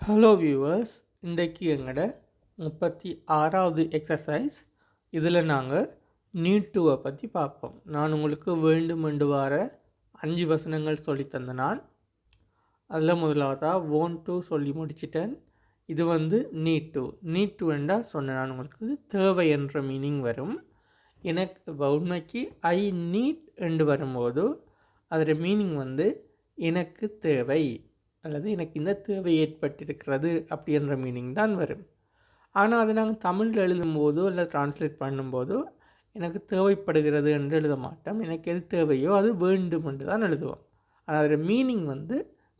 Hello viewers, இன்றைக்கு எங்களோட 36வது exercise. இதில் நாங்கள் நீட் டூவை பற்றி பார்ப்போம். நான் உங்களுக்கு வேண்டுமென்று வார 5 வசனங்கள் சொல்லி தந்த நான் அதில் முதலாவதாக ஓன் டூ சொல்லி முடிச்சிட்டேன். இது நீட் டூ. நீட் டூ என்றால் சொன்ன நான் உங்களுக்கு தேவை என்ற மீனிங் வரும். எனக்கு உண்மைக்கு ஐ நீட் என்று வரும்போது அதோட மீனிங் எனக்கு தேவை அல்லது எனக்கு இந்த தேவை ஏற்பட்டிருக்கிறது அப்படின்ற மீனிங் தான் வரும். ஆனால் அதை நாங்கள் தமிழில் எழுதும்போதோ இல்லை ட்ரான்ஸ்லேட் பண்ணும்போதோ எனக்கு தேவைப்படுகிறது என்று எழுத மாட்டோம். எனக்கு எது தேவையோ அது வேண்டும் என்று தான் எழுதுவோம். ஆனால் அதோட மீனிங்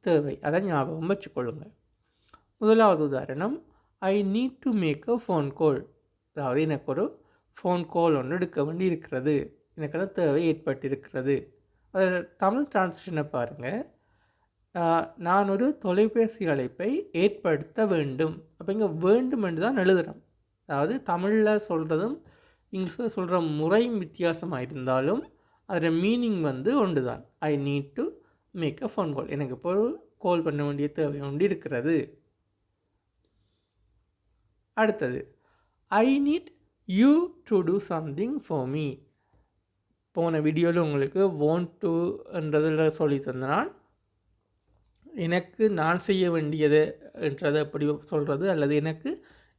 தேவை. அதை ஞாபகம் வச்சுக்கொள்ளுங்கள். முதலாவது உதாரணம், I need to make a phone call. அதாவது எனக்கு ஒரு ஃபோன் கால் ஒன்று எடுக்க வேண்டி இருக்கிறது, எனக்கு அந்த தேவை ஏற்பட்டிருக்கிறது. அதோட தமிழ் டிரான்ஸ்லேஷனை பாருங்கள். நான் ஒரு தொலைபேசி அழைப்பை ஏற்படுத்த வேண்டும். அப்போ இங்கே வேண்டும் என்று தான் எழுதுகிறோம். அதாவது தமிழில் சொல்கிறதும் இங்கிலீஷில் சொல்கிற முறையும் வித்தியாசமாக இருந்தாலும் அதில் மீனிங் ஒன்று தான். I need to make a phone call. எனக்கு இப்போ கால் பண்ண வேண்டிய தேவை ஒன்று இருக்கிறது. அடுத்தது, I need you to do something for me. போன வீடியோவில் உங்களுக்கு வாண்ட் டுன்றதில் சொல்லி தந்தனால் எனக்கு நான் செய்ய வேண்டியது என்றதை அப்படி சொல்கிறது, அல்லது எனக்கு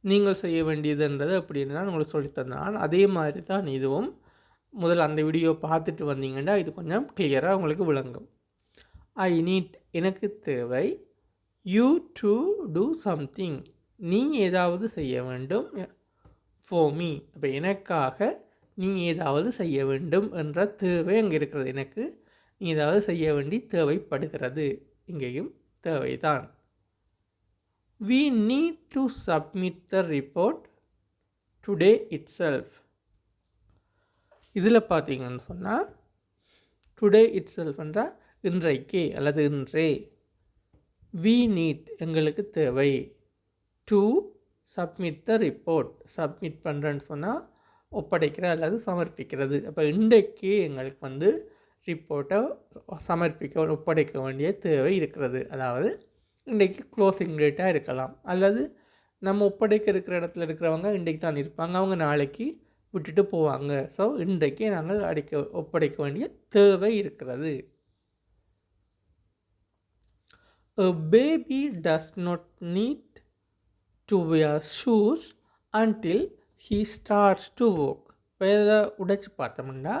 நீங்கள் செய்ய வேண்டியதுன்றது அப்படின்னு நான் உங்களுக்கு சொல்லித்தந்தேன். அதே மாதிரி தான் இதுவும். முதல்ல அந்த வீடியோ பார்த்துட்டு வந்தீங்கன்னா இது கொஞ்சம் கிளியராக உங்களுக்கு விளங்கும். ஐ நீட் எனக்கு தேவை, யூ டு டூ சம்திங் நீ ஏதாவது செய்ய வேண்டும், ஃபார் மீ அப்போ எனக்காக நீ ஏதாவது செய்ய வேண்டும் என்ற தேவை அங்கே இருக்கிறது. எனக்கு நீ ஏதாவது செய்ய வேண்டி தேவைப்படுகிறது, இங்கேயும் தேவைதான். We need to submit the report today itself. இதில் பார்த்தீங்கன்னு சொன்னால் டுடே இட் செல்ஃப் என்றால் இன்றைக்கே அல்லது இன்றே. we need எங்களுக்கு தேவை, to submit the report submit பண்ணுறேன்னு சொன்னால் ஒப்படைக்கிற அல்லது சமர்ப்பிக்கிறது. அப்போ இன்றைக்கே எங்களுக்கு ரிப்போர்ட்டை ஒப்படைக்க வேண்டிய தேவை இருக்கிறது. அதாவது இன்றைக்கு க்ளோசிங் டேட்டாக இருக்கலாம், அல்லது நம்ம ஒப்படைக்க இருக்கிற இடத்துல இருக்கிறவங்க இன்றைக்கு தான் இருப்பாங்க, அவங்க நாளைக்கு விட்டுட்டு போவாங்க. ஸோ இன்றைக்கே நாங்கள் ஒப்படைக்க வேண்டிய தேவை இருக்கிறது. A baby does not need to wear shoes until he starts to walk. இப்போ இதை உடைச்சு பார்த்தோம்னா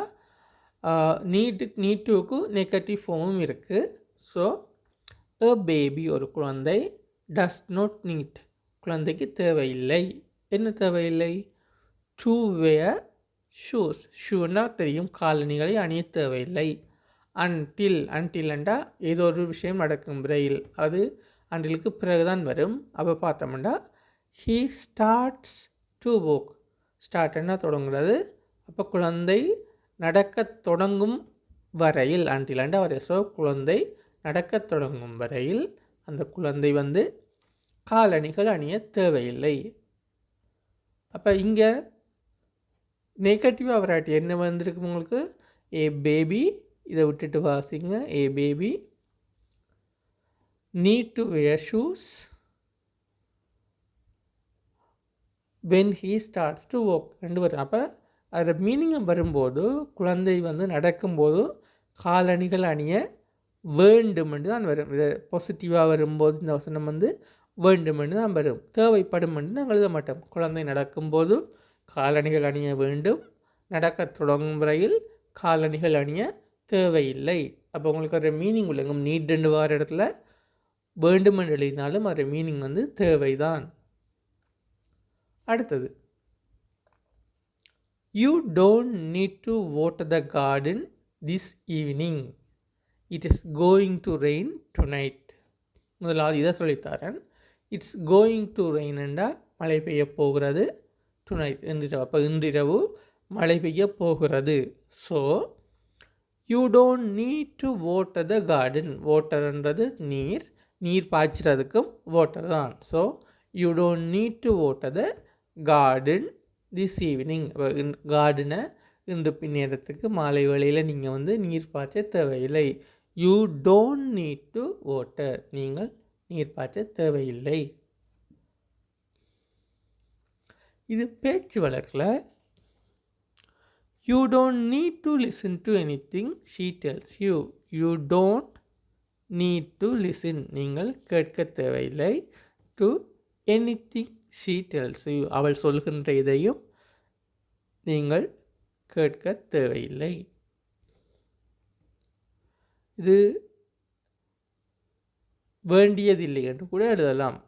நீட்டுக்கு நெகட்டிவ் ஃபார்மும் இருக்குது. ஸோ அ பேபி ஒரு குழந்தை, டஸ் நாட் நீட் குழந்தைக்கு தேவையில்லை. என்ன தேவையில்லை? To wear shoes. ஷூன்னா தெரியும், காலணிகளை அணிய தேவையில்லை. அன்டில்ண்டா ஏதோ ஒரு விஷயம் நடக்கும் விரையில், அது அன்டிலுக்கு பிறகுதான் வரும். அப்போ பார்த்தோம்னா ஹீ ஸ்டார்ட்ஸ் டு வாக். ஸ்டார்ட்னா தொடங்குறது. அப்போ குழந்தை நடக்கத் தொடங்கும் வரையில், அன்டிலண்டா வரை. ஸோ குழந்தை நடக்கத் தொடங்கும் வரையில் அந்த குழந்தை காலணிகள் அணிய தேவையில்லை. அப்போ இங்கே நெகட்டிவாக வராட்டி என்ன வந்திருக்கு உங்களுக்கு? ஏ பேபி, இதை விட்டுட்டு வாசிங்க. A baby need to wear shoes when he starts to walk ரெண்டு வரும். அப்போ அதில் மீனிங் வரும்போது குழந்தை நடக்கும்போது காலணிகள் அணிய வேண்டுமென்று தான் வரும். இதை பாசிட்டிவாக வரும்போது இந்த வசனம் வேண்டுமென்று தான் வரும். தேவைப்படும் என்று நாங்கள் எழுத மாட்டோம். குழந்தை நடக்கும்போது காலணிகள் அணிய வேண்டும், நடக்க தொடங்கும் வரையில் காலணிகள் அணிய தேவையில்லை. அப்போ உங்களுக்கு ஒரு மீனிங் விளங்கும். நீட் வார இடத்துல வேண்டுமென்று எழுதினாலும் அதோட மீனிங் தேவைதான். அடுத்தது, you don't need to water the garden this evening. It is going to rain tonight. முதலாவது இதை சொல்லித்தரேன். இட்ஸ் கோயிங் டு ரெயின் என்றால் மழை பெய்ய போகிறது. டுநைட் இன்றிரவு. அப்போ இன்றிரவு மழை பெய்ய போகிறது. So you don't need to water the garden. வாட்டர்ன்றது நீர் பாய்ச்சறதுக்கும் வாட்டர் தான். So you don't need to water the garden this evening. கார்டனை இன்று பின்னேரத்துக்கு மாலை வேளையில் நீங்கள் நீர் பாய்ச்ச தேவையில்லை. You don't need to water. நீங்கள் நீர் பாய்ச்ச தேவையில்லை. இது பேச்சு வழக்கில் you don't need to listen to anything she tells you. You don't need to listen. நீங்கள் கேட்க தேவையில்லை. to anything she tells you. அவள் சொல்கின்ற இதையும் நீங்கள் கேட்க தேவையில்லை. இது வேண்டியதில்லை என்று கூட எழுதலாம்.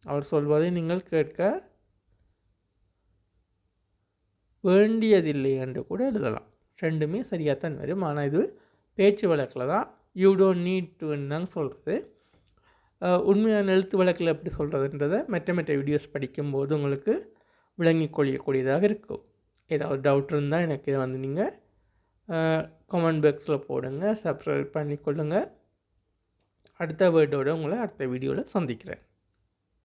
அவர் சொல்வதை நீங்கள் கேட்க வேண்டியதில்லை என்று கூட எழுதலாம். ரெண்டுமே சரியாக தான் வரும். ஆனால் இது பேச்சு வழக்கில் தான் யூ டோன்ட் நீட் டுன்னு சொல்கிறது. உண்மையான எழுத்து வழக்கில் எப்படி சொல்கிறதுன்றதை மற்ற வீடியோஸ் படிக்கும்போது உங்களுக்கு விளங்கி கொள்ளக்கூடியதாக இருக்கும். ஏதாவது டவுட் இருந்தால் எனக்கு இதை நீங்கள் கமெண்ட் பாக்ஸில் போடுங்க. சப்ஸ்கிரைப் பண்ணிக்கொள்ளுங்கள். அடுத்த வேர்டோடு உங்களை அடுத்த வீடியோவில் சந்திக்கிறேன்.